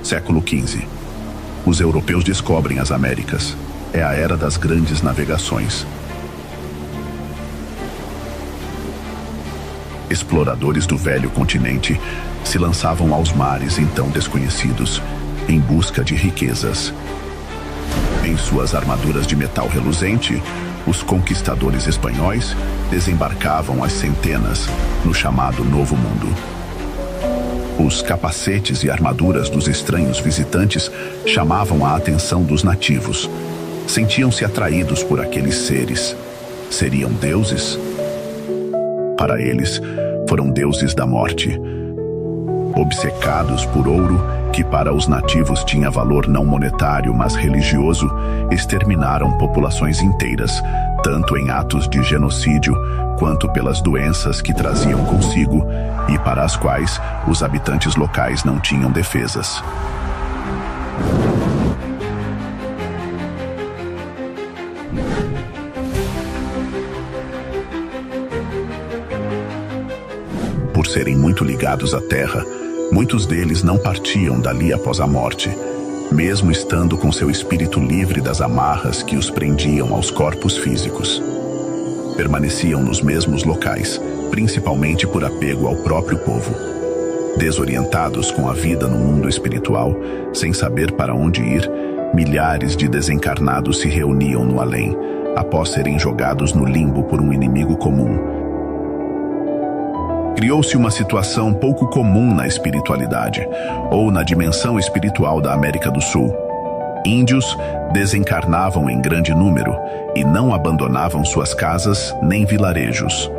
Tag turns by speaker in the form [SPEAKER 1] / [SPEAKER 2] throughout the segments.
[SPEAKER 1] Século XV. Os europeus descobrem as Américas. É a era das grandes navegações. Exploradores do velho continente se lançavam aos mares então desconhecidos, em busca de riquezas. Em suas armaduras de metal reluzente, os conquistadores espanhóis desembarcavam às centenas no chamado Novo Mundo. Os capacetes e armaduras dos estranhos visitantes chamavam a atenção dos nativos. Sentiam-se atraídos por aqueles seres. Seriam deuses? Para eles, foram deuses da morte. Obcecados por ouro, que para os nativos tinha valor não monetário, mas religioso, exterminaram populações inteiras, tanto em atos de genocídio, quanto pelas doenças que traziam consigo e para as quais os habitantes locais não tinham defesas. Por serem muito ligados à terra, muitos deles não partiam dali após a morte, mesmo estando com seu espírito livre das amarras que os prendiam aos corpos físicos. Permaneciam nos mesmos locais, principalmente por apego ao próprio povo. Desorientados com a vida no mundo espiritual, sem saber para onde ir, milhares de desencarnados se reuniam no além, após serem jogados no limbo por um inimigo comum. Criou-se uma situação pouco comum na espiritualidade, ou na dimensão espiritual da América do Sul. Índios desencarnavam em grande número e não abandonavam suas casas nem vilarejos.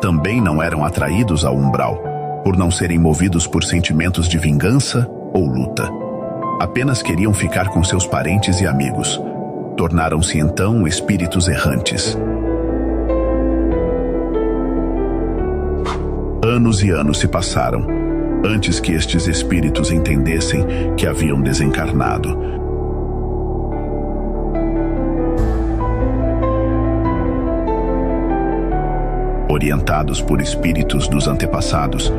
[SPEAKER 1] Também não eram atraídos ao umbral, por não serem movidos por sentimentos de vingança ou luta. Apenas queriam ficar com seus parentes e amigos. Tornaram-se então espíritos errantes. Anos e anos se passaram, antes que estes espíritos entendessem que haviam desencarnado. Orientados por espíritos dos antepassados,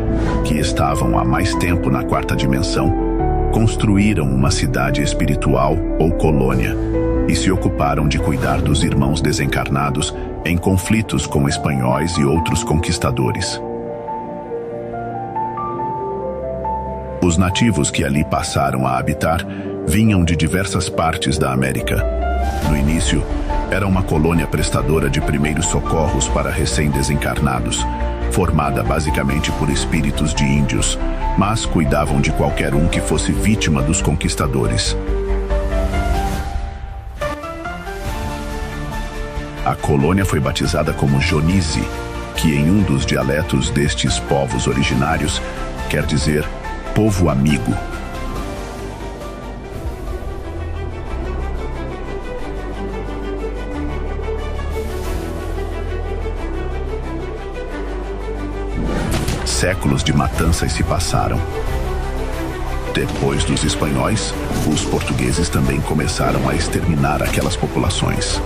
[SPEAKER 1] que estavam há mais tempo na quarta dimensão, construíram uma cidade espiritual ou colônia e se ocuparam de cuidar dos irmãos desencarnados em conflitos com espanhóis e outros conquistadores. Os nativos que ali passaram a habitar vinham de diversas partes da América. No início, era uma colônia prestadora de primeiros socorros para recém-desencarnados, formada basicamente por espíritos de índios, mas cuidavam de qualquer um que fosse vítima dos conquistadores. A colônia foi batizada como Jonízi, que em um dos dialetos destes povos originários quer dizer povo amigo. Séculos de matanças se passaram. Depois dos espanhóis, os portugueses também começaram a exterminar aquelas populações.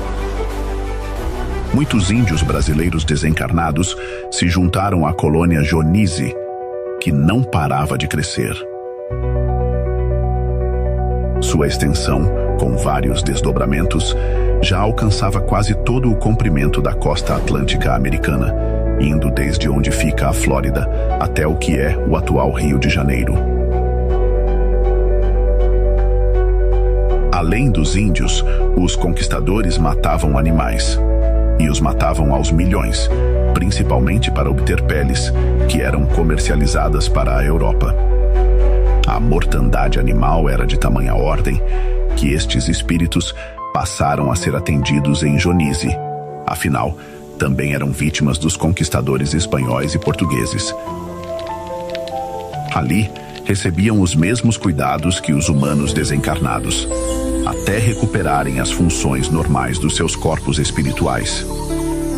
[SPEAKER 1] Muitos índios brasileiros desencarnados se juntaram à colônia Jonízi, que não parava de crescer. Sua extensão, com vários desdobramentos, já alcançava quase todo o comprimento da costa atlântica americana, indo desde onde fica a Flórida até o que é o atual Rio de Janeiro. Além dos índios, os conquistadores matavam animais, e os matavam aos milhões, principalmente para obter peles, que eram comercializadas para a Europa. A mortandade animal era de tamanha ordem que estes espíritos passaram a ser atendidos em Jonízi. Afinal, também eram vítimas dos conquistadores espanhóis e portugueses. Ali, recebiam os mesmos cuidados que os humanos desencarnados, até recuperarem as funções normais dos seus corpos espirituais.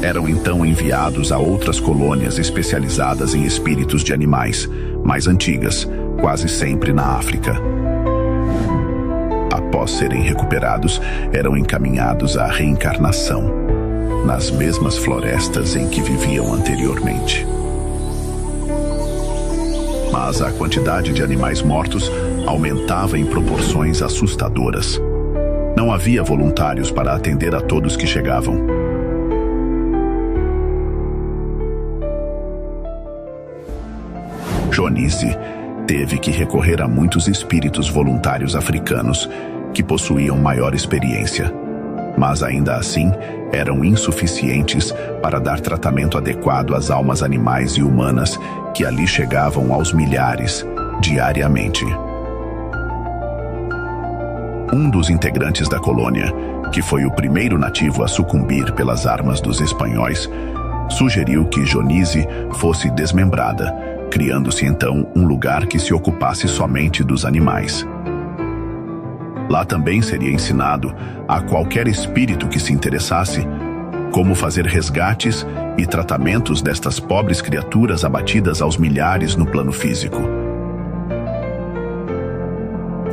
[SPEAKER 1] Eram então enviados a outras colônias especializadas em espíritos de animais, mais antigas, quase sempre na África. Após serem recuperados, eram encaminhados à reencarnação, nas mesmas florestas em que viviam anteriormente. Mas a quantidade de animais mortos aumentava em proporções assustadoras. Não havia voluntários para atender a todos que chegavam. Joanize teve que recorrer a muitos espíritos voluntários africanos que possuíam maior experiência, mas ainda assim eram insuficientes para dar tratamento adequado às almas animais e humanas que ali chegavam aos milhares diariamente. Um dos integrantes da colônia, que foi o primeiro nativo a sucumbir pelas armas dos espanhóis, sugeriu que Joanize fosse desmembrada, criando-se então um lugar que se ocupasse somente dos animais. Lá também seria ensinado a qualquer espírito que se interessasse como fazer resgates e tratamentos destas pobres criaturas abatidas aos milhares no plano físico.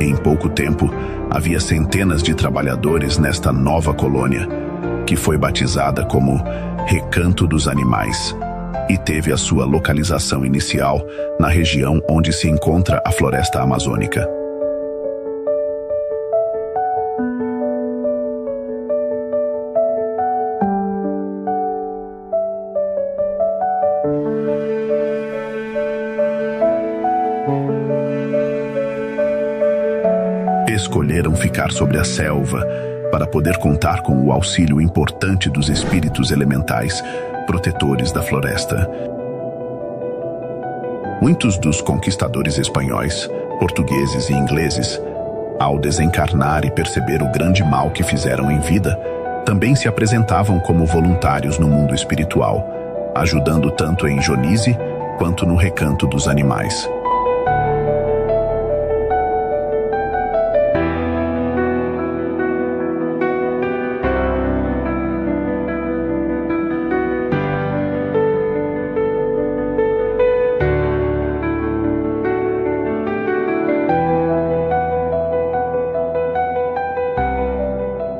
[SPEAKER 1] Em pouco tempo, havia centenas de trabalhadores nesta nova colônia, que foi batizada como Recanto dos Animais, e teve a sua localização inicial na região onde se encontra a floresta amazônica. Escolheram ficar sobre a selva para poder contar com o auxílio importante dos espíritos elementais, protetores da floresta. Muitos dos conquistadores espanhóis, portugueses e ingleses, ao desencarnar e perceber o grande mal que fizeram em vida, também se apresentavam como voluntários no mundo espiritual, ajudando tanto em Joanize quanto no Recanto dos Animais.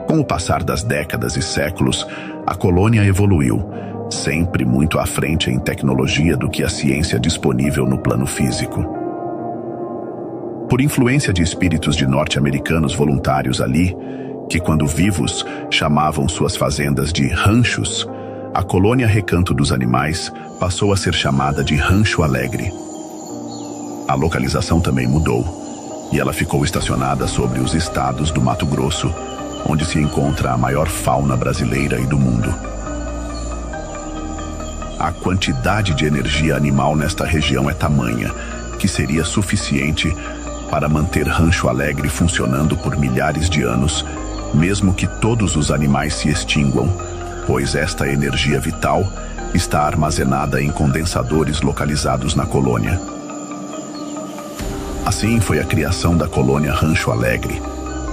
[SPEAKER 1] Com o passar das décadas e séculos, a colônia evoluiu, sempre muito à frente em tecnologia do que a ciência disponível no plano físico. Por influência de espíritos de norte-americanos voluntários ali, que quando vivos chamavam suas fazendas de ranchos, a colônia Recanto dos Animais passou a ser chamada de Rancho Alegre. A localização também mudou, e ela ficou estacionada sobre os estados do Mato Grosso, onde se encontra a maior fauna brasileira e do mundo. A quantidade de energia animal nesta região é tamanha que seria suficiente para manter Rancho Alegre funcionando por milhares de anos, mesmo que todos os animais se extinguam, pois esta energia vital está armazenada em condensadores localizados na colônia. Assim foi a criação da colônia Rancho Alegre,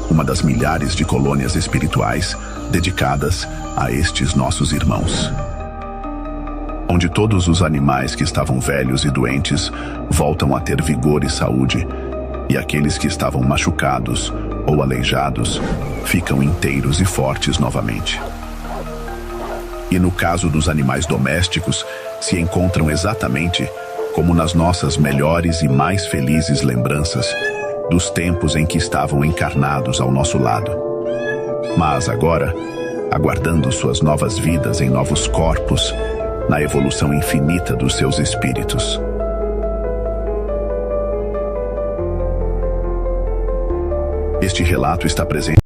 [SPEAKER 1] uma das milhares de colônias espirituais dedicadas a estes nossos irmãos, onde todos os animais que estavam velhos e doentes voltam a ter vigor e saúde, e aqueles que estavam machucados ou aleijados ficam inteiros e fortes novamente. E no caso dos animais domésticos, se encontram exatamente como nas nossas melhores e mais felizes lembranças dos tempos em que estavam encarnados ao nosso lado. Mas agora, aguardando suas novas vidas em novos corpos, na evolução infinita dos seus espíritos. Este relato está presente